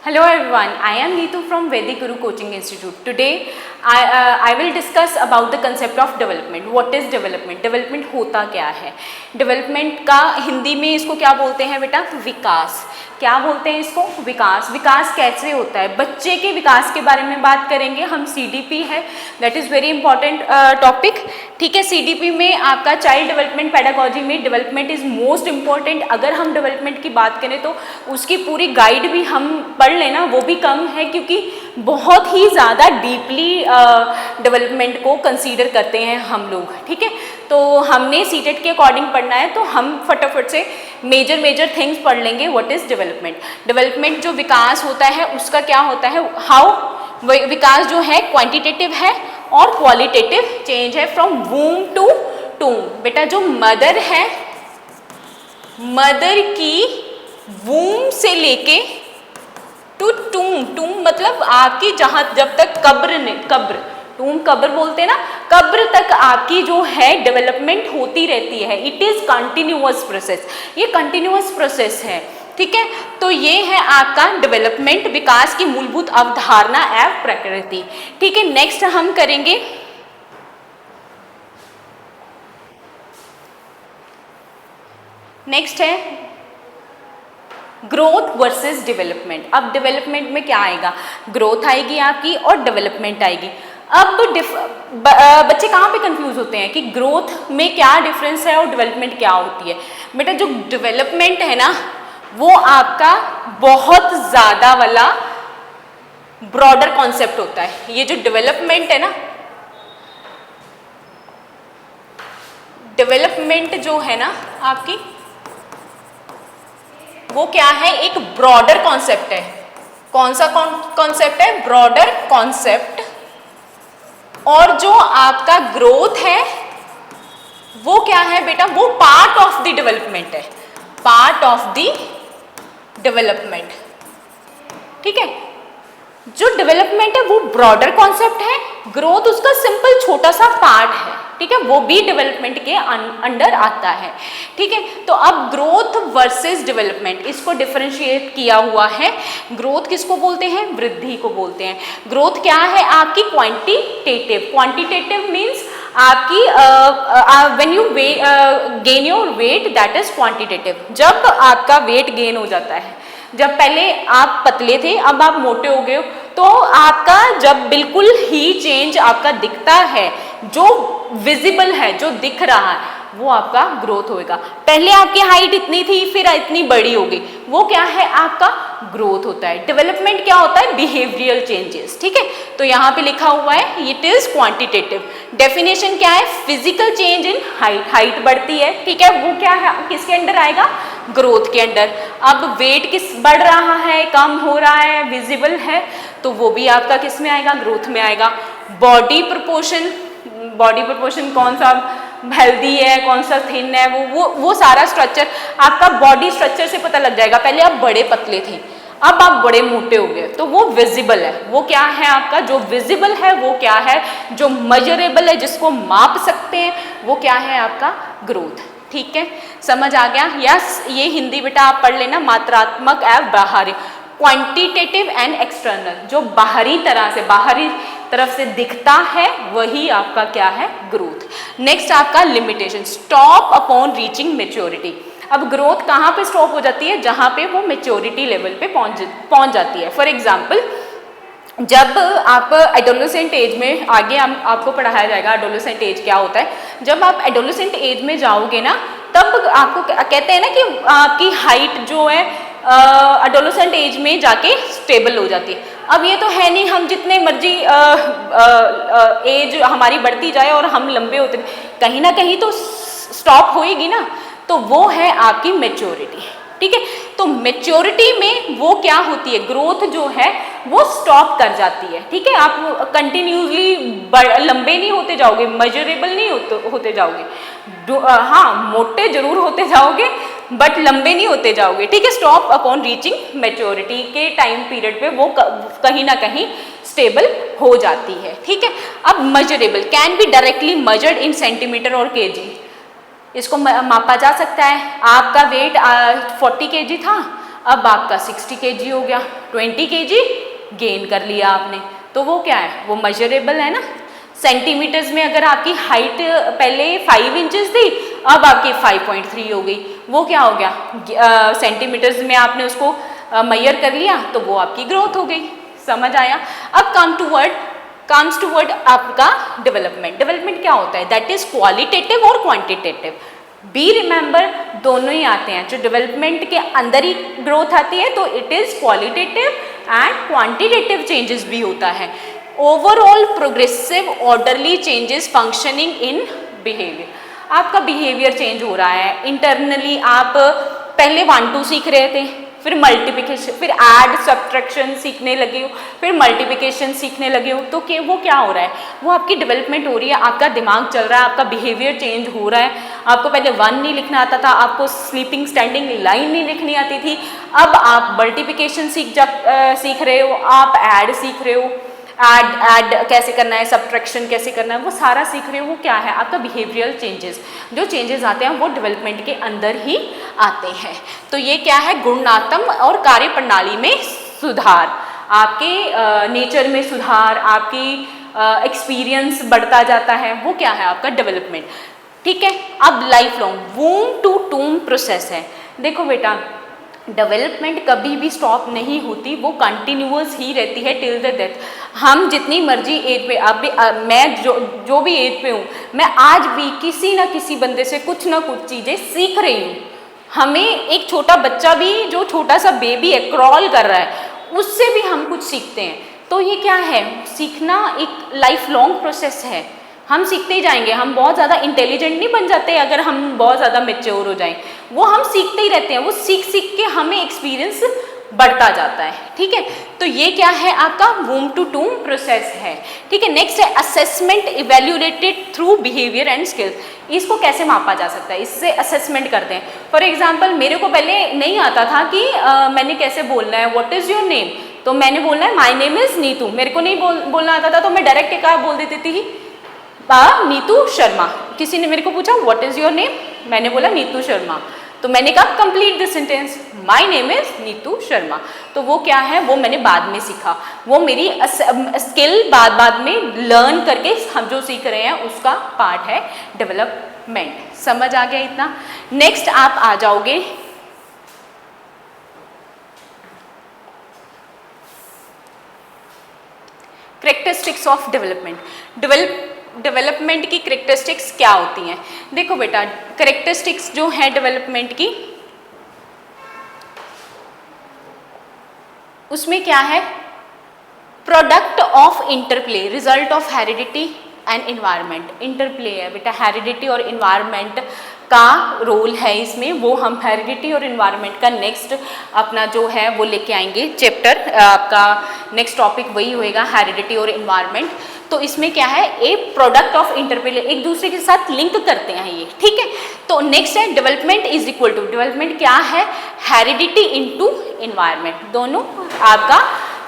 Hello everyone, I am Neetu from Vedic Guru Coaching Institute. Today I will discuss about the concept of development. What is development? Development होता क्या है? Development का हिंदी में इसको क्या बोलते हैं बेटा? विकास. क्या बोलते हैं इसको? विकास. विकास कैसे होता है? बच्चे के विकास के बारे में बात करेंगे हम. CDP है, that is very important topic. ठीक है, CDP में आपका चाइल्ड डेवलपमेंट पेडागोजी में डेवलपमेंट इज़ मोस्ट इम्पॉर्टेंट. अगर हम डेवलपमेंट की बात करें तो उसकी पूरी गाइड भी हम पढ़ लेना वो भी कम है, क्योंकि बहुत ही ज़्यादा डीपली डेवलपमेंट को कंसीडर करते हैं हम लोग. ठीक है, तो हमने सीटेट के अकॉर्डिंग पढ़ना है तो हम फटाफट से मेजर थिंग्स पढ़ लेंगे. What is development? डेवलपमेंट जो विकास होता है उसका क्या होता है? हाउ विकास जो है क्वांटिटेटिव है और क्वालिटेटिव चेंज है फ्रॉम वूम टू टूम. बेटा जो मदर है, मदर की वूम से लेके टू टूम. टूम मतलब आपकी जहाँ जब तक कब्र टूम कब्र बोलते हैं ना, कब्र तक आपकी जो है डेवलपमेंट होती रहती है. It is continuous process. ये कंटिन्यूअस प्रोसेस है. ठीक है, तो ये है आपका डेवलपमेंट, विकास की मूलभूत अवधारणा एवं प्रकृति. ठीक है, नेक्स्ट हम करेंगे नेक्स्ट है ग्रोथ वर्सेस डेवलपमेंट. अब डेवलपमेंट में क्या आएगा? ग्रोथ आएगी आपकी और डेवलपमेंट आएगी. अब बच्चे कहाँ पे कंफ्यूज होते हैं कि ग्रोथ में क्या डिफरेंस है और डेवलपमेंट क्या होती है. बेटा जो डेवलपमेंट है ना वो आपका बहुत ज़्यादा वाला ब्रॉडर कॉन्सेप्ट होता है. ये जो डेवलपमेंट है ना, डेवलपमेंट जो है ना आपकी वो क्या है? एक ब्रॉडर कॉन्सेप्ट है. कौन सा कॉन्सेप्ट है? Broader concept. और जो आपका ग्रोथ है वो क्या है बेटा? वो पार्ट ऑफ द डेवलपमेंट है. Part of the development. ठीक है, जो डेवलपमेंट है वो ब्रॉडर कॉन्सेप्ट है, ग्रोथ उसका सिंपल छोटा सा पार्ट है. ठीक है, वो भी डेवलपमेंट के अंडर आता है. ठीक है, तो अब ग्रोथ वर्सेस डेवलपमेंट इसको डिफरेंशिएट किया हुआ है. ग्रोथ किसको बोलते हैं? वृद्धि को बोलते हैं. ग्रोथ क्या है आपकी? क्वांटिटेटिव. क्वांटिटेटिव मीन्स आपकी when you gain your weight, that is quantitative. जब आपका वेट गेन हो जाता है, जब पहले आप पतले थे अब आप मोटे हो गए हो, तो आपका जब बिल्कुल ही चेंज आपका दिखता है, जो विजिबल है, जो दिख रहा है, वो आपका ग्रोथ होएगा. पहले आपकी हाइट इतनी थी फिर इतनी बड़ी हो गई, वो क्या है? आपका ग्रोथ होता है. डेवलपमेंट क्या होता है? Behavioural changes. ठीक है, तो यहाँ पे लिखा हुआ है इट इज क्वांटिटेटिव. डेफिनेशन क्या है? Physical change in height. Height बढ़ती है, ठीक है, वो क्या है? किसके अंडर आएगा? ग्रोथ के अंडर. अब वेट किस बढ़ रहा है, कम हो रहा है, विजिबल है, तो वो भी आपका किस में आएगा? ग्रोथ में आएगा. Body proportion. बॉडी प्रोपोर्शन कौन सा हेल्दी है, कौन सा थिन है, वो सारा स्ट्रक्चर आपका बॉडी स्ट्रक्चर से पता लग जाएगा. पहले आप बड़े पतले थे, अब आप बड़े मोटे हो गए, तो वो विजिबल है. वो क्या है आपका? जो विजिबल है वो क्या है? जो मेजरेबल है, जिसको माप सकते हैं, वो क्या है? आपका ग्रोथ. ठीक है, समझ आ गया? यस, ये हिंदी बेटा आप पढ़ लेना. मात्रात्मक एवं बाहरी. Quantitative and external. जो बाहरी तरफ से दिखता है वही आपका क्या है? ग्रोथ. नेक्स्ट आपका limitation. Stop upon reaching maturity. अब ग्रोथ कहाँ पे स्टॉप हो जाती है? जहाँ पे वो मेच्योरिटी लेवल पे पहुँच जाती है. फॉर एग्जाम्पल, जब आप एडोलेसेंट एज में, आगे आपको पढ़ाया जाएगा एडोलेसेंट एज क्या होता है. जब आप एडोलेसेंट एज में जाओगे ना, तब आपको कहते हैं ना कि आपकी हाइट जो है एडोलेसेंट एज में जाके स्टेबल हो जाती है. अब ये तो है नहीं हम जितने मर्जी एज हमारी बढ़ती जाए और हम लंबे होते, कहीं ना कहीं तो स्टॉप होएगी ना. तो वो है आपकी मेच्योरिटी. ठीक है, तो मेच्योरिटी में वो क्या होती है? ग्रोथ जो है वो स्टॉप कर जाती है. ठीक है, आप कंटिन्यूसली लंबे नहीं होते जाओगे, मेजरेबल नहीं होते जाओगे. हाँ, मोटे जरूर होते जाओगे बट लंबे नहीं होते जाओगे. ठीक है, स्टॉप अपॉन रीचिंग मेच्योरिटी के टाइम पीरियड पे वो कहीं ना कहीं स्टेबल हो जाती है. ठीक है, अब measurable can be directly measured in centimetre और केजी. इसको मापा जा सकता है. आपका वेट 40 kg था, अब आपका 60 kg हो गया, 20 kg गेन कर लिया आपने, तो वो क्या है, वो मेजरेबल है ना। सेंटीमीटर्स में अगर आपकी हाइट पहले 5 इंचेस थी, अब आपकी 5.3 हो गई, वो क्या हो गया, सेंटीमीटर्स में आपने उसको मेजर कर लिया, तो वो आपकी ग्रोथ हो गई। समझ आया। अब कम्स टू वर्ड आपका डेवलपमेंट। डेवलपमेंट क्या होता है, दैट इज क्वालिटेटिव और क्वांटिटेटिव। बी रिमेंबर, दोनों ही आते हैं। जो डेवलपमेंट के अंदर ही ग्रोथ आती है तो it is qualitative and quantitative changes भी होता है। Overall progressive orderly changes functioning in behaviour. आपका बिहेवियर चेंज हो रहा है इंटरनली। आप पहले 1 2 सीख रहे थे, फिर मल्टीप्लिकेशन, फिर ऐड सब्ट्रैक्शन सीखने लगे हो, फिर मल्टीप्लिकेशन सीखने लगे हो, तो वो क्या हो रहा है, वो आपकी डेवलपमेंट हो रही है, आपका दिमाग चल रहा है, आपका बिहेवियर चेंज हो रहा है। आपको पहले 1 नहीं लिखना आता था, आपको स्लीपिंग स्टैंडिंग लाइन नहीं लिखनी आती थी, अब आप मल्टीप्लिकेशन सीख रहे हो, आप ऐड सीख रहे हो, ऐड कैसे करना है, सब्ट्रैक्शन कैसे करना है, वो सारा सीख रहे हो। वो क्या है, आपका बिहेवियरल चेंजेस। जो चेंजेस आते हैं वो डेवलपमेंट के अंदर ही आते हैं। तो ये क्या है, गुणात्मक और कार्य प्रणाली में सुधार, आपके नेचर में सुधार, आपकी एक्सपीरियंस बढ़ता जाता है, वो क्या है आपका डेवलपमेंट। ठीक है। अब लाइफ लॉन्ग वूम टू टूम प्रोसेस है। देखो बेटा, डेवलपमेंट कभी भी स्टॉप नहीं होती, वो कंटिन्यूअस ही रहती है टिल द डेथ। हम जितनी मर्जी एज पे, अब भी मैं जो भी एज पे हूँ, मैं आज भी किसी ना किसी बंदे से कुछ ना कुछ चीज़ें सीख रही हूँ। हमें एक छोटा बच्चा भी, जो छोटा सा बेबी है, क्रॉल कर रहा है, उससे भी हम कुछ सीखते हैं। तो ये क्या है, सीखना एक लाइफ लॉन्ग प्रोसेस है। हम सीखते ही जाएंगे। हम बहुत ज़्यादा इंटेलिजेंट नहीं बन जाते अगर हम बहुत ज़्यादा मैच्योर हो जाएं, वो हम सीखते ही रहते हैं। वो सीख सीख के हमें एक्सपीरियंस बढ़ता जाता है। ठीक है। तो ये क्या है, आपका वूम टू टूम प्रोसेस है। ठीक है। नेक्स्ट है assessment evaluated through behaviour and skills. इसको कैसे मापा जा सकता है, इससे असेसमेंट करते हैं। फॉर एग्जाम्पल, मेरे को पहले नहीं आता था कि मैंने कैसे बोलना है, व्हाट इज़ योर नेम, तो मैंने बोलना है माई नेम इज़ नीतू। मेरे को नहीं बोलना आता था, तो मैं डायरेक्ट क्या बोल देती थी, नीतू शर्मा। किसी ने मेरे को पूछा व्हाट इज योर नेम, मैंने बोला नीतू शर्मा, तो मैंने कहा complete this sentence, my name is Neetu Sharma. तो वो क्या है, वो मैंने बाद में सीखा, वो मेरी स्किल बाद में लर्न करके हम जो सीख रहे हैं उसका पार्ट है डेवलपमेंट। समझ आ गया इतना। नेक्स्ट आप आ जाओगे कैरेक्टरिस्टिक्स ऑफ डेवलपमेंट। डेवलपमेंट की कैरेक्टरिस्टिक्स क्या होती हैं। देखो बेटा, कैरेक्टरिस्टिक्स जो है डेवलपमेंट की, उसमें क्या है, product of interplay, result of heredity and environment. Interplay है बेटा, हेरिडिटी और इन्वायरमेंट का रोल है इसमें। वो हम हेरिडिटी और इन्वायरमेंट का नेक्स्ट अपना जो है वो लेके आएंगे चैप्टर। आपका नेक्स्ट टॉपिक वही होएगा, हेरिडिटी और इन्वायरमेंट। तो इसमें क्या है, एक प्रोडक्ट ऑफ इंटरप्ले, एक दूसरे के साथ लिंक करते हैं ये। ठीक है। तो नेक्स्ट है development is equal to, development क्या है, हेरिडिटी इनटू इन्वायरमेंट, दोनों आपका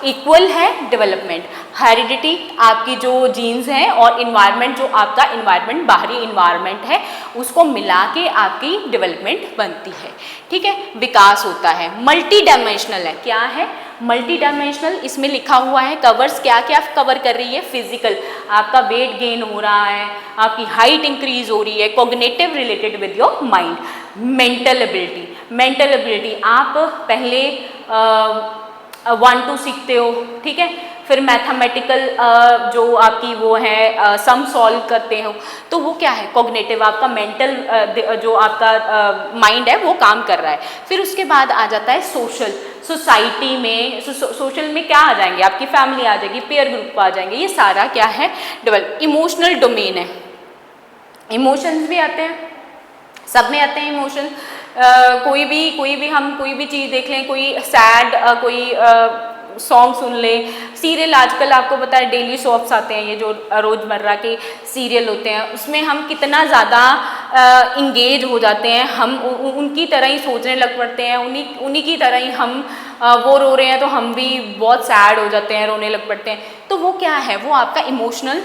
इक्वल है डेवलपमेंट। हेरिडिटी आपकी जो जीन्स हैं और इन्वायरमेंट जो आपका इन्वायरमेंट, बाहरी इन्वायरमेंट है, उसको मिला के आपकी डेवलपमेंट बनती है। ठीक है। विकास होता है, मल्टी डायमेंशनल है। क्या है, मल्टी डायमेंशनल। इसमें लिखा हुआ है कवर्स क्या क्या कवर कर रही है, फिजिकल, आपका वेट गेन हो रहा है, आपकी हाइट इंक्रीज हो रही है, cognitive related with your mind, mental ability. Mental ability आप पहले 1 2 सीखते हो, ठीक है, फिर मैथमेटिकल जो आपकी वो है सम सॉल्व करते हो, तो वो क्या है, कॉग्निटिव, आपका मेंटल जो आपका माइंड है वो काम कर रहा है। फिर उसके बाद आ जाता है सोशल। सोसाइटी में सोशल में क्या आ जाएंगे, आपकी फैमिली आ जाएगी, पेयर ग्रुप आ जाएंगे, ये सारा क्या है डेवलप। इमोशनल डोमेन है, इमोशंस भी आते हैं, सब में आते हैं इमोशन। कोई भी हम कोई भी चीज़ देख लें, कोई सैड कोई सॉन्ग सुन लें, सीरियल आजकल आपको पता है डेली सोप्स आते हैं, ये जो रोज़मर्रा के सीरियल होते हैं, उसमें हम कितना ज़्यादा इंगेज हो जाते हैं, हम उनकी तरह ही सोचने लग पड़ते हैं, उन्हीं की तरह ही हम वो रो रहे हैं तो हम भी बहुत सैड हो जाते हैं, रोने लग पड़ते हैं। तो वो क्या है, वो आपका इमोशनल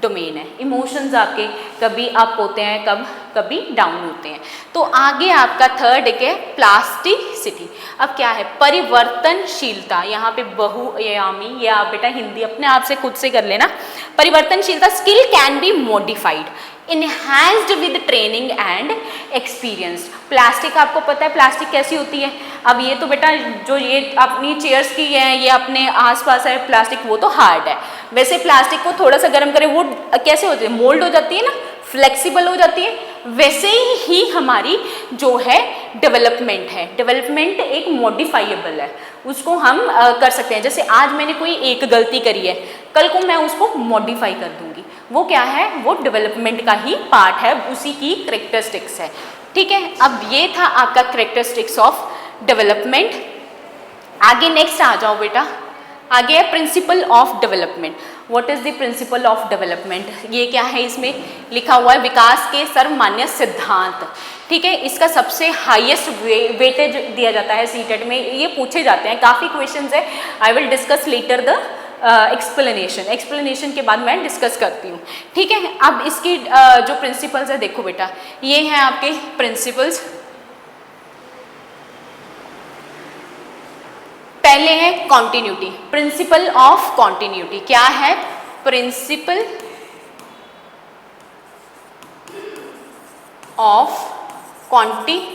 डोमेन है। इमोशंस आपके कभी अप होते हैं, कब कभी डाउन होते हैं। तो आगे आपका थर्ड एक है प्लास्टिसिटी। अब क्या है, परिवर्तनशीलता। यहाँ पे बहुआयामी, ये आप बेटा हिंदी अपने आप से खुद से कर लेना। परिवर्तनशीलता, skill can be modified, enhanced with training and experience. Plastic आपको पता है प्लास्टिक कैसी होती है। अब ये तो बेटा जो ये अपनी चेयर्स की है, ये अपने आसपास है प्लास्टिक, वो तो हार्ड है। वैसे प्लास्टिक को थोड़ा सा गर्म करें वो कैसे होती है, मोल्ड हो जाती है ना, फ्लेक्सिबल हो जाती है। वैसे ही हमारी जो है डेवलपमेंट है, डेवलपमेंट एक मॉडिफाइएबल है, उसको हम कर सकते हैं। जैसे आज मैंने कोई एक गलती करी है, कल को मैं उसको मॉडिफाई कर दूंगी, वो क्या है, वो डेवलपमेंट का ही पार्ट है, उसी की करेक्टरिस्टिक्स है। ठीक है, अब ये था आपका करेक्टरिस्टिक्स ऑफ डेवलपमेंट। आगे नेक्स्ट आ जाओ बेटा, आगे है principle of development. What is the principle of development, ये क्या है, इसमें लिखा हुआ है विकास के सर्वमान्य सिद्धांत। ठीक है, इसका सबसे हाईएस्ट वेटेज दिया जाता है सीटेट में, ये पूछे जाते हैं, काफ़ी क्वेश्चंस है। I will discuss later the explanation के बाद मैं डिस्कस करती हूँ। ठीक है, अब इसकी जो प्रिंसिपल्स है देखो बेटा, ये हैं आपके प्रिंसिपल्स। पहले है कॉन्टिन्यूटी, प्रिंसिपल ऑफ कॉन्टिन्यूटी। क्या है, प्रिंसिपल ऑफ कॉन्टिन्यूटी,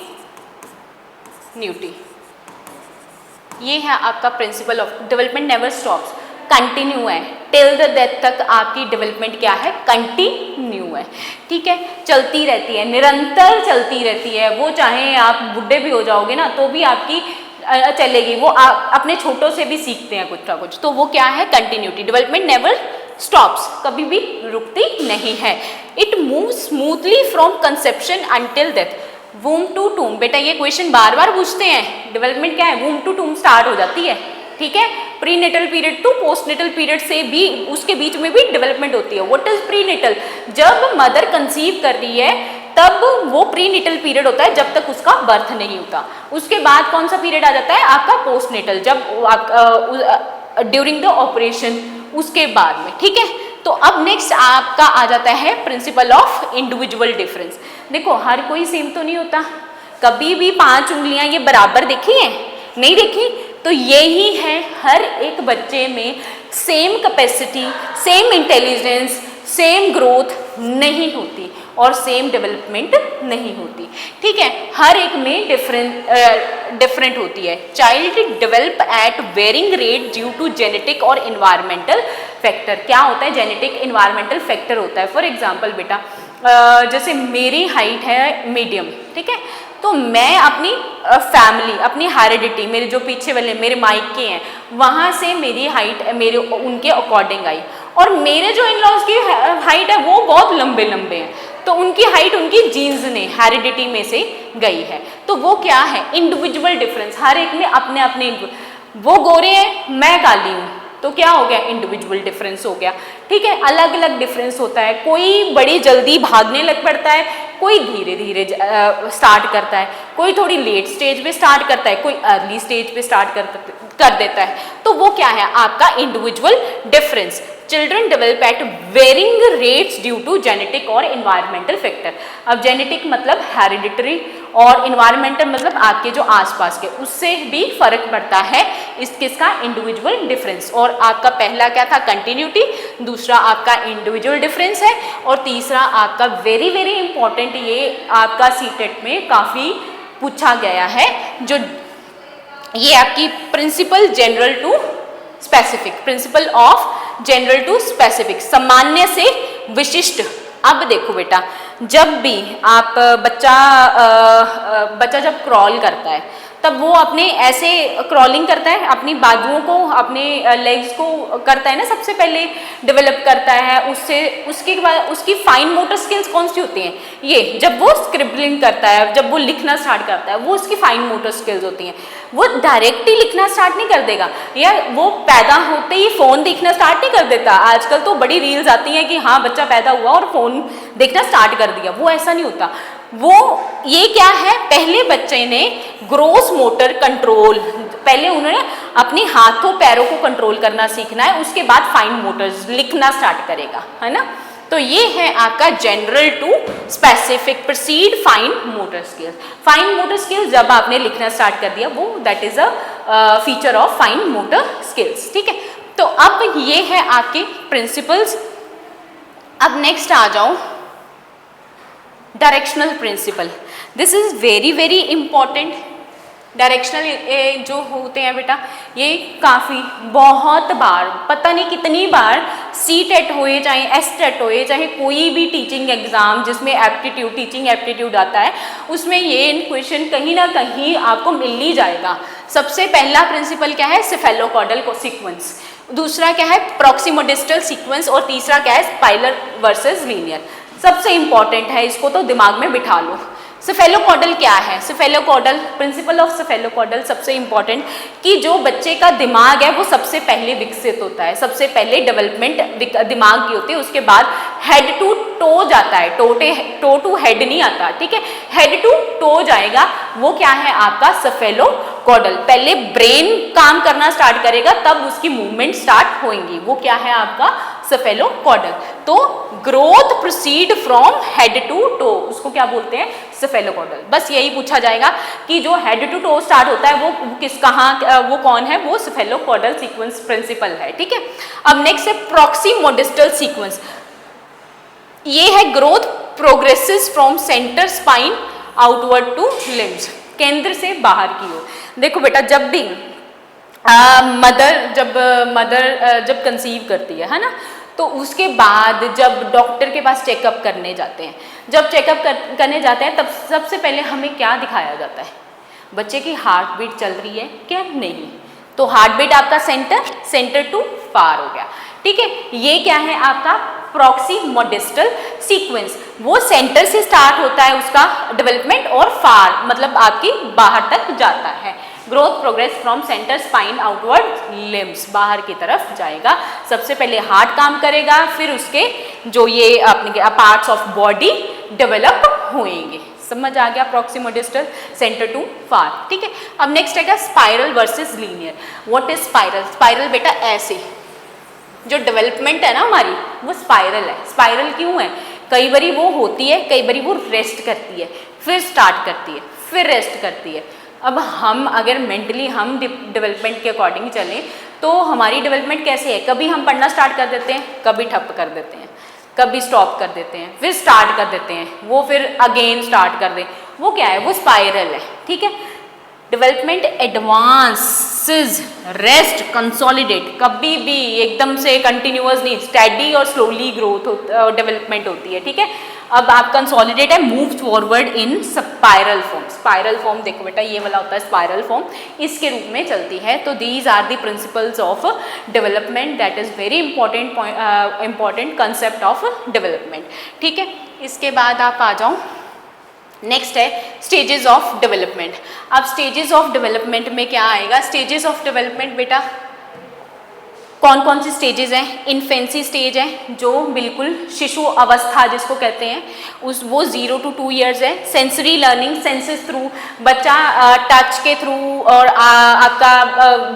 ये है आपका principle of development never stops, continue है, टिल द डेथ तक आपकी डेवलपमेंट क्या है, कंटिन्यू है। ठीक है, चलती रहती है, निरंतर चलती रहती है, वो चाहे आप बुढ़े भी हो जाओगे ना तो भी आपकी चलेगी, वो अपने छोटों से भी सीखते हैं कुछ ना कुछ, तो वो क्या है, कंटिन्यूटी। डेवलपमेंट नेवर स्टॉप्स, कभी भी रुकती नहीं है। It move smoothly from conception until death, womb to tomb. बेटा ये क्वेश्चन बार बार पूछते हैं, डेवलपमेंट क्या है, वूम टू टूम स्टार्ट हो जाती है। ठीक है, prenatal period to postnatal period से भी, उसके बीच में भी डेवलपमेंट होती है। व्हाट इज प्रीनेटल, जब मदर कंसीव कर रही है तब वो प्रीनेटल पीरियड होता है, जब तक उसका बर्थ नहीं होता। उसके बाद कौन सा पीरियड आ जाता है आपका, पोस्टनेटल, जब ड्यूरिंग द ऑपरेशन, उसके बाद में। ठीक है, तो अब नेक्स्ट आपका आ जाता है प्रिंसिपल ऑफ इंडिविजुअल डिफरेंस। देखो हर कोई सेम तो नहीं होता, कभी भी 5 उंगलियां ये बराबर देखी हैं, नहीं देखी, तो यही है, हर एक बच्चे में same capacity, same intelligence, same growth नहीं होती और सेम डेवलपमेंट नहीं होती। ठीक है, हर एक में डिफरेंट होती है। Child develop at varying rate due to genetic और इन्वायरमेंटल फैक्टर। क्या होता है, जेनेटिक इन्वायरमेंटल फैक्टर होता है। फॉर एग्जांपल बेटा जैसे मेरी हाइट है मीडियम, ठीक है, तो मैं अपनी फैमिली, अपनी हेरिडिटी, मेरे जो पीछे वाले मेरे मायके हैं वहाँ से मेरी हाइट मेरे उनके अकॉर्डिंग आई, और मेरे जो इन लॉज की हाइट है वो बहुत लंबे लंबे हैं, तो उनकी हाइट उनकी जीन्स ने हेरिडिटी में से गई है। तो वो क्या है, इंडिविजुअल डिफरेंस, हर एक में अपने अपने, वो गोरे हैं मैं काली हूँ, तो क्या हो गया, इंडिविजुअल डिफरेंस हो गया। ठीक है, अलग अलग डिफरेंस होता है, कोई बड़ी जल्दी भागने लग पड़ता है, कोई धीरे धीरे स्टार्ट करता है, कोई थोड़ी लेट स्टेज पे स्टार्ट करता है, कोई अर्ली स्टेज पे स्टार्ट कर देता है, तो वो क्या है आपका individual difference. Children develop at varying rates due to genetic और इन्वायरमेंटल फैक्टर। अब जेनेटिक मतलब हेरिडिटरी और इन्वायरमेंटल मतलब आपके जो आसपास के, उससे भी फर्क पड़ता है किसका, इंडिविजुअल डिफरेंस। और आपका पहला क्या था, कंटिन्यूटी, दूसरा आपका इंडिविजुअल डिफरेंस है, और तीसरा आपका वेरी वेरी इंपॉर्टेंट, ये आपका सीटेट में काफ़ी पूछा गया है, जो ये आपकी principle general to specific, principle of general to specific, सामान्य से विशिष्ट। अब देखो बेटा, जब भी आप बच्चा जब क्रॉल करता है तब वो अपने ऐसे क्रॉलिंग करता है, अपनी बाजुओं को, अपने लेग्स को करता है ना, सबसे पहले डेवलप करता है, उससे उसके बाद उसकी फाइन मोटर स्किल्स कौन सी होती हैं, ये जब वो स्क्रिबलिंग करता है, जब वो लिखना स्टार्ट करता है, वो उसकी फाइन मोटर स्किल्स होती हैं। वो डायरेक्ट ही लिखना स्टार्ट नहीं कर देगा, या वो पैदा होते ही फ़ोन देखना स्टार्ट नहीं कर देता। आजकल तो बड़ी रील्स आती हैं कि हाँ बच्चा पैदा हुआ और फ़ोन देखना स्टार्ट कर दिया, वो ऐसा नहीं होता। वो ये क्या है, पहले बच्चे ने ग्रोस मोटर कंट्रोल, पहले उन्होंने अपने हाथों पैरों को कंट्रोल करना सीखना है, उसके बाद फाइन मोटर्स लिखना स्टार्ट करेगा, है ना। तो ये है आपका general to specific proceed fine motor skills. Fine motor skills जब आपने लिखना स्टार्ट कर दिया वो that is a feature of fine motor skills, ठीक है। तो अब ये है आपके प्रिंसिपल्स। अब नेक्स्ट आ जाओ directional principle. This is very very important. Directional जो होते हैं बेटा ये काफ़ी बहुत बार, पता नहीं कितनी बार सी-टेट होए चाहे एस-टेट होए चाहे कोई भी टीचिंग एग्जाम जिसमें एप्टीट्यूड टीचिंग एप्टीट्यूड आता है उसमें ये क्वेश्चन कहीं ना कहीं आपको मिल ही जाएगा। सबसे पहला प्रिंसिपल क्या है? सेफेलोकॉर्डल सीक्वेंस, दूसरा क्या है? प्रॉक्सिमोडिस्टल सीक्वेंस, और तीसरा क्या है? Spiral versus linear. सबसे इंपॉर्टेंट है, इसको तो दिमाग में बिठा लो। सेफेलोकॉर्डल क्या है? सेफेलोकॉर्डल प्रिंसिपल ऑफ सेफेलोकॉर्डल सबसे इंपॉर्टेंट कि जो बच्चे का दिमाग है वो सबसे पहले विकसित होता है, सबसे पहले डेवलपमेंट दिमाग की होती है, उसके बाद हेड टू टो जाता है, टो टू हेड नहीं आता, ठीक है, हेड टू टो जाएगा। वो क्या है आपका? सेफेलोकॉर्डल। पहले ब्रेन काम करना स्टार्ट करेगा तब उसकी मूवमेंट स्टार्ट होंगी, वो क्या है आपका? सेफेलोकॉर्डल। तो growth proceed from head to toe, उसको क्या बोलते हैं? सेफेलोकॉर्डल। बस यही पूछा जाएगा कि जो हेड टू टो स्टार्ट होता है वो कौन है? वो सेफेलोकॉर्डल सीक्वेंस प्रिंसिपल है, ठीक है। अब नेक्स्ट है प्रॉक्सिमोडिस्टल सीक्वेंस। ये है growth progresses from centre spine outward to limbs, केंद्र से बाहर की ओर। देखो बेटा जब भी मदर जब कंसीव करती है ना, तो उसके बाद जब डॉक्टर के पास चेकअप करने जाते हैं, जब चेकअप करने जाते हैं तब सबसे पहले हमें क्या दिखाया जाता है? बच्चे की हार्ट बीट चल रही है क्या? नहीं। तो हार्ट बीट आपका सेंटर टू फार हो गया, ठीक है। ये क्या है आपका? प्रॉक्सिमोडिस्टल सीक्वेंस। वो सेंटर से स्टार्ट होता है उसका डेवलपमेंट और फार मतलब आपकी बाहर तक जाता है। Growth progress from centre spine outward limbs, बाहर की तरफ जाएगा। सबसे पहले हार्ट काम करेगा, फिर उसके जो ये अपने पार्ट्स ऑफ बॉडी डेवलप होंगे। समझ आ गया? प्रॉक्सिमोडिस्टल सेंटर टू फार, ठीक है। अब नेक्स्ट है spiral versus linear. What is spiral? Spiral बेटा ऐसे जो डेवलपमेंट है ना हमारी वो स्पाइरल है। स्पाइरल क्यों है? कई बारी वो होती है, कई बारी वो रेस्ट करती है, फिर स्टार्ट करती है, फिर रेस्ट करती है। अब हम अगर मेंटली हम डेवलपमेंट के अकॉर्डिंग चलें तो हमारी डेवलपमेंट कैसे है? कभी हम पढ़ना स्टार्ट कर देते हैं, कभी ठप कर देते हैं, कभी स्टॉप कर देते हैं, फिर स्टार्ट कर देते हैं, वो फिर अगेन स्टार्ट कर दें। वो क्या है? वो स्पाइरल है, ठीक है। डेवलपमेंट एडवांसेस, रेस्ट, कंसोलिडेट, कभी भी एकदम से कंटिन्यूअस नहीं, स्टेडी और स्लोली ग्रोथ डेवलपमेंट होती है, ठीक है। अब आप कंसोलिडेट है, move forward in spiral form. Spiral form देखो बेटा ये वाला होता है स्पाइरल फॉर्म, इसके रूप में चलती है। तो these are the principles of development, that is very important concept of development, ठीक है। इसके बाद आप आ जाओ, नेक्स्ट है स्टेजेस ऑफ डेवलपमेंट। अब स्टेजेस ऑफ डेवलपमेंट में क्या आएगा? स्टेजेस ऑफ डेवलपमेंट बेटा कौन कौन सी स्टेजेस हैं? इन्फेंसी स्टेज है जो बिल्कुल शिशु अवस्था जिसको कहते हैं, वो 0 to 2 years है। सेंसरी लर्निंग, सेंसेस थ्रू, बच्चा टच के थ्रू और आपका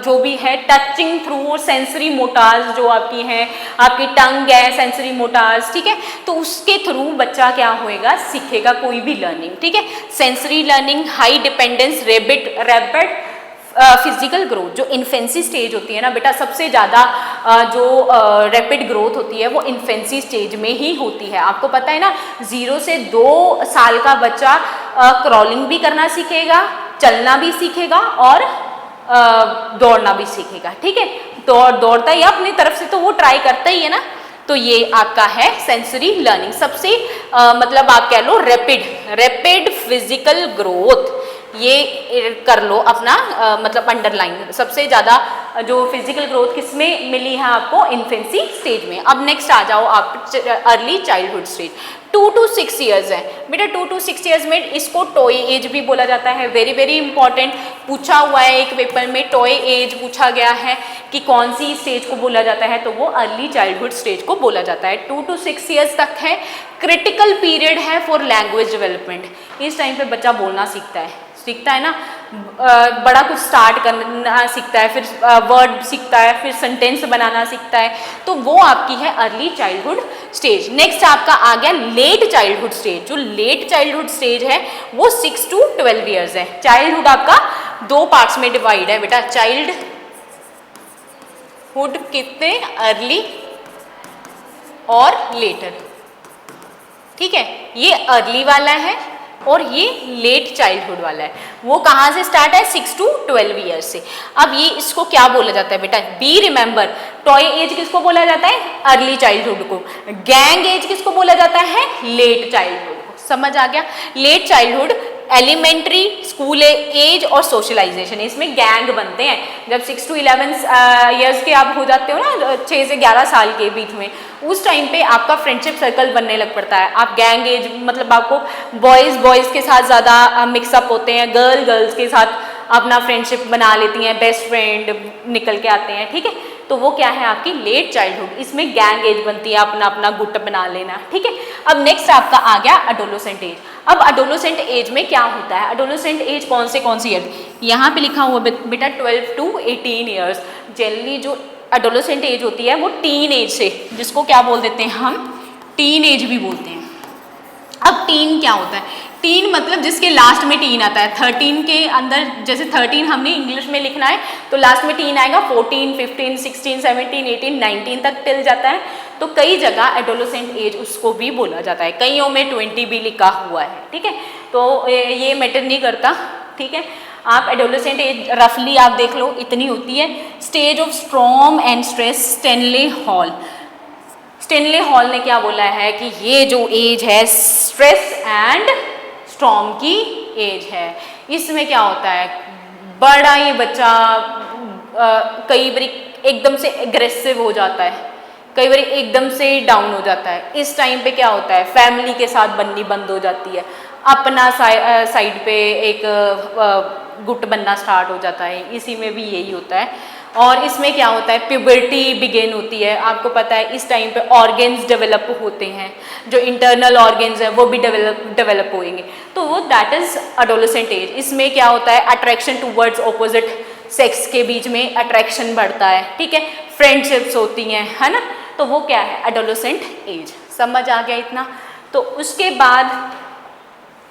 जो भी है टचिंग थ्रू, और सेंसरी मोटार्स जो आपकी हैं, आपकी टंग है, सेंसरी मोटार्स, ठीक है। तो उसके थ्रू बच्चा क्या होएगा? सीखेगा कोई भी लर्निंग, ठीक है। Sensory learning, high dependence, rapid physical growth. जो इन्फेंसी स्टेज होती है ना बेटा, सबसे ज़्यादा जो रैपिड ग्रोथ होती है वो इन्फेंसी स्टेज में ही होती है। आपको पता है ना, 0 से 2 साल का बच्चा क्रॉलिंग भी करना सीखेगा, चलना भी सीखेगा और दौड़ना भी सीखेगा, ठीक है। दौड़ता ही अपनी तरफ से तो वो ट्राई करता ही है ना। तो ये आपका है सेंसरी लर्निंग, सबसे मतलब आप कह लो रैपिड फिजिकल ग्रोथ। ये कर लो अपना मतलब अंडरलाइन। सबसे ज़्यादा जो फिजिकल ग्रोथ किस में मिली है आपको? इन्फेंसी स्टेज में। अब नेक्स्ट आ जाओ आप early childhood stage. 2 to 6 years है बेटा। 2 to 6 years में इसको टॉय एज भी बोला जाता है। वेरी वेरी इंपॉर्टेंट पूछा हुआ है एक पेपर में, टॉय एज पूछा गया है कि कौन सी स्टेज को बोला जाता है, तो वो अर्ली चाइल्डहुड स्टेज को बोला जाता है। 2 to 6 years तक है। क्रिटिकल पीरियड है फॉर लैंग्वेज डेवलपमेंट। इस टाइम पे बच्चा बोलना सीखता है ना। बड़ा कुछ स्टार्ट करना सीखता है, फिर वर्ड सीखता है, फिर सेंटेंस बनाना सीखता है, तो वो आपकी है अर्ली चाइल्डहुड स्टेज। नेक्स्ट आपका आ गया लेट चाइल्डहुड स्टेज। जो लेट चाइल्डहुड स्टेज है वो 6 to 12 ईयर्स है। चाइल्डहुड आपका दो पार्ट्स में डिवाइड है बेटा, चाइल्डहुड कितने अर्ली और लेटर, ठीक है। ये अर्ली वाला है और ये लेट चाइल्डहुड वाला है। वो कहाँ से स्टार्ट है? 6 to 12 ईयर्स से। अब ये इसको क्या बोला जाता है बेटा? बी रिमेंबर, टॉय एज किसको बोला जाता है? अर्ली चाइल्डहुड को। गैंग एज किसको बोला जाता है? लेट चाइल्डहुड को। समझ आ गया? Late childhood, elementary, school age और सोशलाइजेशन, इसमें गैंग बनते हैं। जब 6 to 11 ईयर्स के आप हो जाते हो ना, 6 से 11 साल के बीच में, उस टाइम पे आपका फ्रेंडशिप सर्कल बनने लग पड़ता है। आप गैंग एज मतलब आपको बॉयज़ के साथ ज़्यादा मिक्सअप होते हैं, गर्ल्स के साथ अपना फ्रेंडशिप बना लेती हैं, बेस्ट फ्रेंड निकल के आते हैं, ठीक है। तो वो क्या है आपकी लेट चाइल्डहुड। इसमें गैंग एज बनती है, अपना अपना गुट बना लेना, ठीक है। अब नेक्स्ट आपका आ गया अडोलोसेंट एज। अब अडोलोसेंट एज में क्या होता है? अडोलोसेंट एज कौन से ईयर? यहाँ पे लिखा हुआ बेटा 12 to 18 ईयर्स। जनरली जो अडोलोसेंट एज होती है वो टीन एज से, जिसको क्या बोल देते हैं हम? टीन एज भी बोलते हैं। अब टीन क्या होता है? टीन मतलब जिसके लास्ट में टीन आता है। 13 के अंदर, जैसे 13 हमने इंग्लिश में लिखना है तो लास्ट में टीन आएगा। 14, 15, 16, 17, 18, 19 तक टिल जाता है। तो कई जगह एडोलोसेंट एज उसको भी बोला जाता है, कईयों में 20 भी लिखा हुआ है, ठीक है। तो ये मैटर नहीं करता, ठीक है। आप एडोलोसेंट एज रफली आप देख लो इतनी होती है। Stage of storm and stress, Stanley hall. Stanley hall ने क्या बोला है कि ये जो एज है स्ट्रेस एंड स्ट्रॉम की एज है। इसमें क्या होता है? बड़ा ही बच्चा कई बार एकदम से एग्रेसिव हो जाता है, कई बार एकदम से डाउन हो जाता है। इस टाइम पे क्या होता है? फैमिली के साथ बननी बंद हो जाती है, अपना साइड पे एक गुट बनना स्टार्ट हो जाता है। इसी में भी यही होता है। और इसमें क्या होता है? प्यूबर्टी बिगेन होती है। आपको पता है इस टाइम पे ऑर्गेन्स डेवलप होते हैं, जो इंटरनल ऑर्गेन्स हैं वो भी डेवलप होंगे। तो वो दैट इज एडोलेसेंट एज। इसमें क्या होता है? अट्रैक्शन टूवर्ड्स ऑपोजिट सेक्स के बीच में अट्रैक्शन बढ़ता है, ठीक है। फ्रेंडशिप्स होती हैं, है ना। तो वो क्या है? Adolescent age. समझ आ गया इतना? तो उसके बाद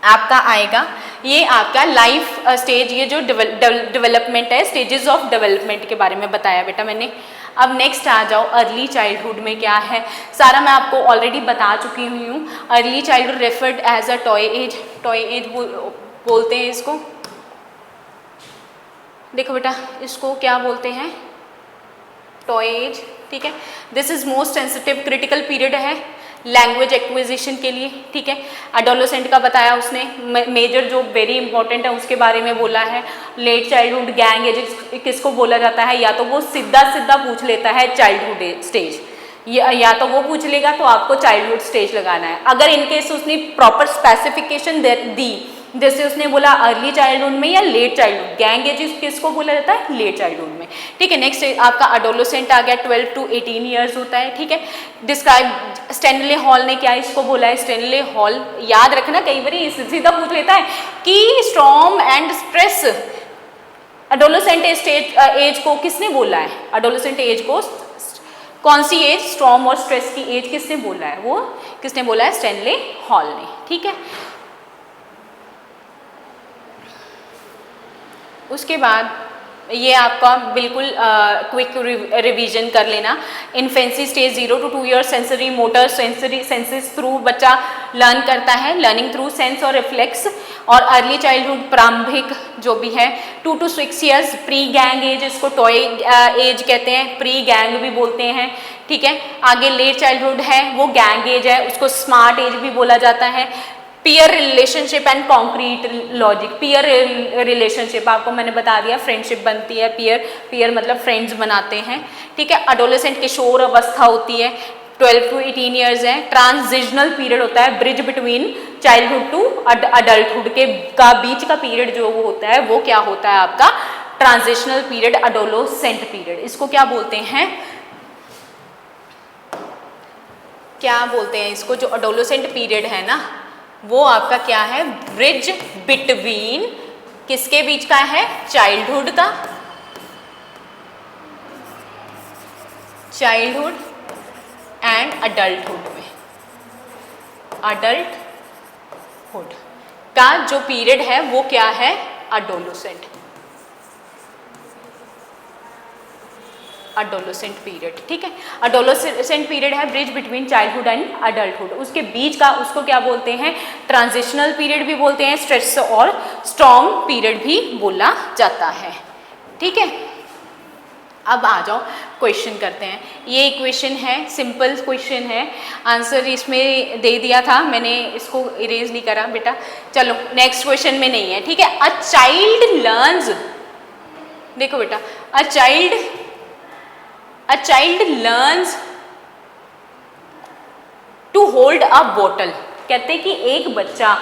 आपका आएगा ये आपका लाइफ स्टेज। ये जो डेवलपमेंट है, स्टेजेस ऑफ डेवलपमेंट के बारे में बताया बेटा मैंने। अब नेक्स्ट आ जाओ अर्ली चाइल्डहुड में क्या है, सारा मैं आपको ऑलरेडी बता चुकी हुई हूँ। Early childhood referred as a toy age. Toy age बोलते हैं इसको। देखो बेटा इसको क्या बोलते हैं? टॉय एज, ठीक है। This is most sensitive critical period है लैंग्वेज एक्विजिशन के लिए, ठीक है। एडोलेसेंट का बताया उसने, मेजर जो वेरी इंपॉर्टेंट है उसके बारे में बोला है। लेट चाइल्डहुड, गैंग एज किसको बोला जाता है? या तो वो सीधा पूछ लेता है चाइल्डहुड स्टेज, या तो वो पूछ लेगा तो आपको चाइल्डहुड स्टेज लगाना है। अगर इनकेस उसने प्रॉपर स्पेसिफिकेशन दी, जैसे उसने बोला अर्ली चाइल्डहुड में या लेट चाइल्डहुड, गैंग एज किसको बोला जाता है? लेट चाइल्डहुड में, ठीक है। नेक्स्ट आपका एडोलेसेंट आ गया, 12 to 18 ईयर्स होता है, ठीक है। डिस्क्राइब स्टेनले हॉल ने क्या इसको बोला है? स्टेनले हॉल याद रखना, कई बार सीधा पूछ लेता है कि storm and stress. Adolescent age को किसने बोला है? एडोलेसेंट एज को कौन सी एज? स्ट्रॉम और स्ट्रेस की एज किसने बोला है? वो किसने बोला है? स्टेनले हॉल ने, ठीक है। उसके बाद ये आपका बिल्कुल क्विक रिवीजन कर लेना। Infancy stage 0 to 2 year, sensory motor senses through बच्चा लर्न करता है, लर्निंग थ्रू सेंस और रिफ्लेक्स। और अर्ली चाइल्डहुड प्रारंभिक जो भी है 2 to 6 years, pre gang as, इसको टॉय एज कहते हैं, प्री गैंग भी बोलते हैं, ठीक है। आगे लेट चाइल्डहुड है वो गैंग एज है, उसको स्मार्ट एज भी बोला जाता है। Peer relationship and concrete logic. Peer relationship आपको मैंने बता दिया, फ्रेंडशिप बनती है, पीयर मतलब फ्रेंड्स बनाते हैं, ठीक है। एडोलेसेंट किशोर अवस्था होती है, 12 to 18 ईयर्स है। ट्रांजिशनल पीरियड होता है, bridge between childhood to adulthood के का बीच का पीरियड जो वो होता है वो क्या होता है आपका? Transitional period, adolescent period. इसको क्या बोलते हैं? क्या बोलते हैं इसको? जो एडोलेसेंट पीरियड है ना वो आपका क्या है? ब्रिज बिटवीन किसके बीच का है? चाइल्डहुड का, चाइल्डहुड एंड अडल्टहुड में, अडल्टहुड का जो पीरियड है वो क्या है? अडोलोसेंट, अडोलोसेंट पीरियड, ठीक है। अडोलोसेंट पीरियड है bridge between childhood and adulthood, उसके बीच का उसको क्या बोलते हैं? ट्रांजिशनल पीरियड भी बोलते हैं, स्ट्रेस और स्ट्रॉन्ग पीरियड भी बोला जाता है, ठीक है। अब आ जाओ क्वेश्चन करते हैं। ये इक्वेशन है, सिंपल क्वेश्चन है, आंसर इसमें दे दिया था मैंने, इसको इरेज नहीं करा बेटा। चलो नेक्स्ट क्वेश्चन में नहीं है, ठीक है। अ चाइल्ड लर्न्स, देखो बेटा, a child learns to hold a bottle, कहते हैं कि एक बच्चा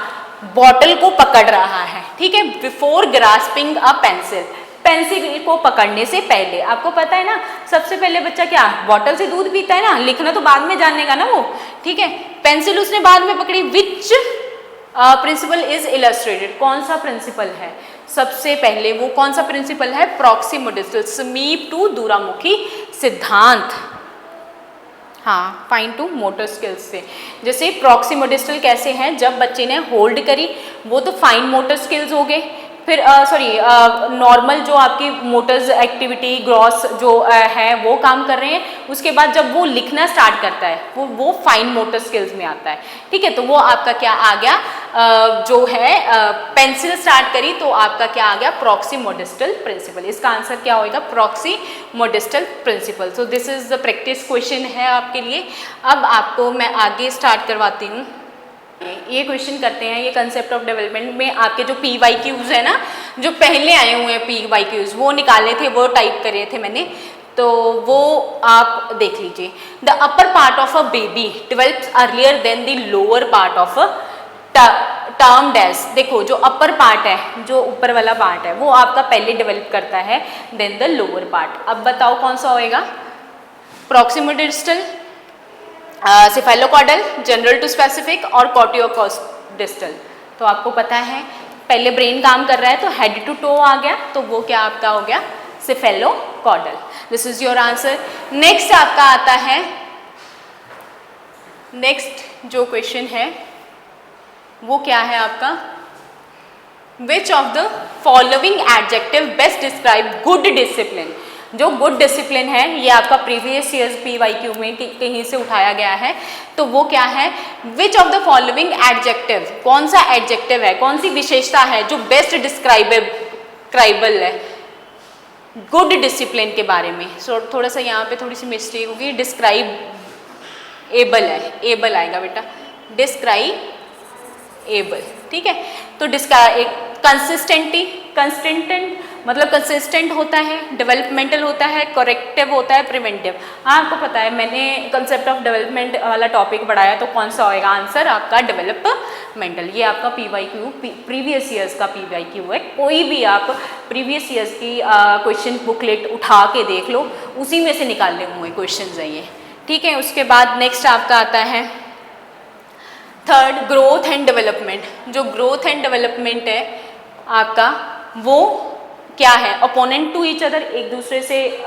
बॉटल को पकड़ रहा है, ठीक है, before grasping a pencil, pencil को पकड़ने से पहले। आपको पता है ना, सबसे पहले बच्चा क्या बॉटल से दूध पीता है ना, लिखना तो बाद में जानेगा ना वो, ठीक है। पेंसिल उसने बाद में पकड़ी, विच प्रिंसिपल इज इलस्ट्रेटेड, कौन सा प्रिंसिपल है सबसे पहले, वो कौन सा प्रिंसिपल है? प्रॉक्सिमोडिस्टल, समीप टू दूरामुखी सिद्धांत, हाँ, फाइन टू मोटर स्किल्स से। जैसे प्रॉक्सिमोडिस्टल कैसे हैं? जब बच्चे ने होल्ड करी वो तो फाइन मोटर स्किल्स हो गए, फिर नॉर्मल जो आपकी मोटर्स एक्टिविटी ग्रॉस जो है वो काम कर रहे हैं, उसके बाद जब वो लिखना स्टार्ट करता है वो फाइन मोटर स्किल्स में आता है, ठीक है। तो वो आपका क्या आ गया? जो है पेंसिल स्टार्ट करी तो आपका क्या आ गया? प्रॉक्सिमोडिस्टल प्रिंसिपल। इसका आंसर क्या होगा? Proximodistal principle. So this is the practice question है आपके लिए। अब आपको मैं आगे स्टार्ट करवाती हूँ। ये क्वेश्चन करते हैं, ये कंसेप्ट ऑफ डेवलपमेंट में आपके जो PYQs है ना, जो पहले आए हुए हैं PYQs, वो निकाले थे, वो टाइप करे थे मैंने, तो वो आप देख लीजिए। The upper part of a baby develops earlier than the lower part of a term dash. देखो जो अपर पार्ट है, जो ऊपर वाला पार्ट है, वो आपका पहले डेवलप करता है देन द लोअर पार्ट। अब बताओ कौन सा होएगा? प्रॉक्सिमोडिस्टल, सिफेलोकॉर्डल, जनरल टू स्पेसिफिक, और कॉर्टियोडिस्टल। तो आपको पता है पहले ब्रेन काम कर रहा है तो हेड टू टो आ गया, तो वो क्या आपका हो गया? Cephalocaudal. This is your answer. Next आपका आता है, नेक्स्ट जो क्वेश्चन है वो क्या है आपका? Which of the following adjective best describe good discipline. जो गुड डिसिप्लिन है ये आपका प्रीवियस ईयर्स PYQ में कहीं से उठाया गया है, तो वो क्या है? Which of the following adjective, कौन सा एडजेक्टिव है, कौन सी विशेषता है जो बेस्ट डिस्क्राइबल है गुड डिसिप्लिन के बारे में? सो थोड़ा सा यहाँ पे थोड़ी सी मिस्टेक होगी, डिस्क्राइबेबल है, एबल आएगा बेटा, डिस्क्राइबेबल, ठीक है। तो कंसिस्टेंट मतलब कंसिस्टेंट होता है, डेवलपमेंटल होता है, करेक्टिव होता है, प्रिवेंटिव। आपको पता है मैंने कंसेप्ट ऑफ डेवलपमेंट वाला टॉपिक पढ़ाया, तो कौन सा होएगा आंसर आपका? डेवलपमेंटल। ये आपका PYQ प्रीवियस ईयर्स का PYQ है। कोई भी आप प्रीवियस ईयर्स की क्वेश्चन बुकलेट उठा के देख लो, उसी में से निकाले हुए क्वेश्चन है ये, ठीक है। उसके बाद नेक्स्ट आपका आता है थर्ड, ग्रोथ एंड डेवलपमेंट। जो ग्रोथ एंड डेवलपमेंट है आपका वो क्या है? अपोनेंट टू ईच अदर, एक दूसरे से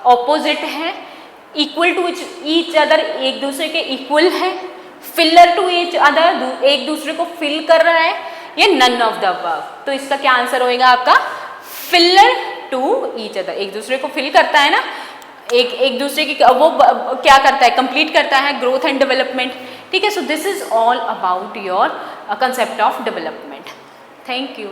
ऑपोजिट है, इक्वल टू ईच अदर, एक दूसरे के इक्वल है, फिलर टू ईच अदर, एक दूसरे को फिल कर रहा है, या नन ऑफ द अबव। तो इसका क्या आंसर होएगा आपका? फिलर टू ईच अदर, एक दूसरे को फिल करता है ना, एक दूसरे की वो क्या करता है? कंप्लीट करता है ग्रोथ एंड डेवलपमेंट, ठीक है। सो this is all about your concept of development. Thank you.